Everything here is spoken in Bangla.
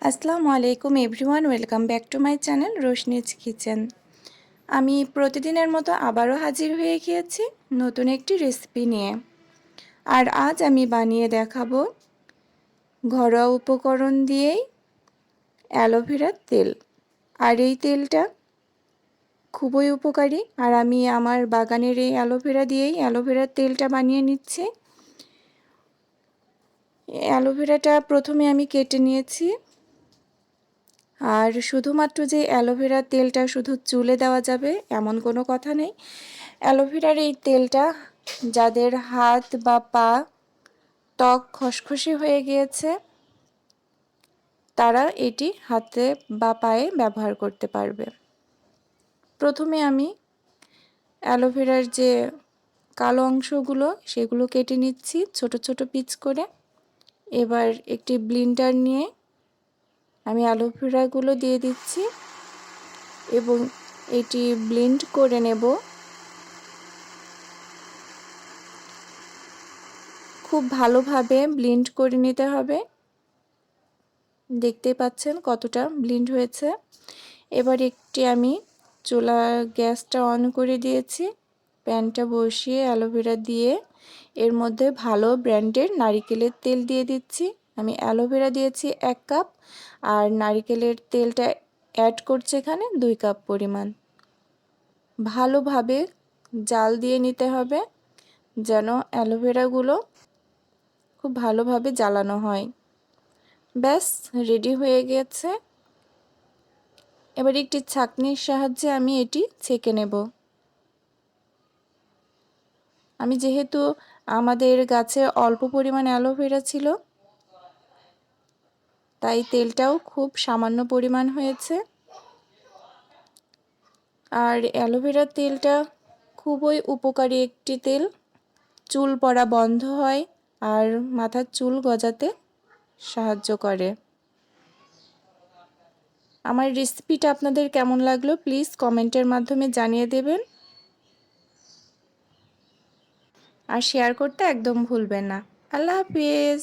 আসসালামু আলাইকুম everyone, welcome back to my channel Roshni's kitchen. আমি প্রতিদিনের মতো আবারও হাজির হয়ে গিয়েছি নতুন একটি রেসিপি নিয়ে। আর আজ আমি বানিয়ে দেখাবো ঘরোয়া উপকরণ দিয়েই অ্যালোভেরার তেল। আর এই তেলটা খুবই উপকারী। আর আমি আমার বাগানের এই অ্যালোভেরা দিয়েই অ্যালোভেরার তেলটা বানিয়ে নিচ্ছি। অ্যালোভেরাটা প্রথমে আমি কেটে নিয়েছি। আর শুধুমাত্র যে অ্যালোভেরার তেলটা শুধু চুলে দেওয়া যাবে এমন কোনো কথা নেই। অ্যালোভেরার এই তেলটা যাদের হাত বা পা ত্বক খসখসে হয়ে গিয়েছে তারা এটি হাতে বা পায়ে ব্যবহার করতে পারবে। প্রথমে আমি অ্যালোভেরার যে কালো অংশগুলো সেগুলো কেটে নিচ্ছি ছোট ছোট পিস করে। এবার একটি ব্লেন্ডার নিয়ে আমি অ্যালোভেরাগুলো দিয়ে দিচ্ছি এবং এটি ব্লেন্ড করে নেব। খুব ভালোভাবে ব্লেন্ড করে নিতে হবে। দেখতেই পাচ্ছেন কতটা ব্লেন্ড হয়েছে। এবার একটি আমি চুলার গ্যাসটা অন করে দিয়েছি। প্যানটা বসিয়ে অ্যালোভেরা দিয়ে এর মধ্যে ভালো ব্র্যান্ডের নারিকেলের তেল দিয়ে দিচ্ছি। আমি অ্যালোভেরা দিয়েছি 1 কাপ আর নারিকেলের তেলটা অ্যাড করছি এখানে 2 কাপ পরিমাণ। ভালোভাবে জাল দিয়ে নিতে হবে যেন অ্যালোভেরাগুলো খুব ভালোভাবে জ্বালানো হয়। ব্যাস রেডি হয়ে গেছে। এবার একটি ছাঁকনির সাহায্যে আমি এটি ছেঁকে নেব। আমি যেহেতু আমাদের গাছে অল্প পরিমাণ অ্যালোভেরা ছিল তাই তেলটাও খুব সামান্য পরিমাণ হয়েছে। আর অ্যালোভেরার তেলটা খুবই উপকারী একটি তেল। চুল পড়া বন্ধ হয় আর মাথার চুল গজাতে সাহায্য করে। আমার রেসিপিটা আপনাদের কেমন লাগলো প্লিজ কমেন্টের মাধ্যমে জানিয়ে দেবেন। আর শেয়ার করতে একদম ভুলবেন না। আল্লাহ হাফেজ।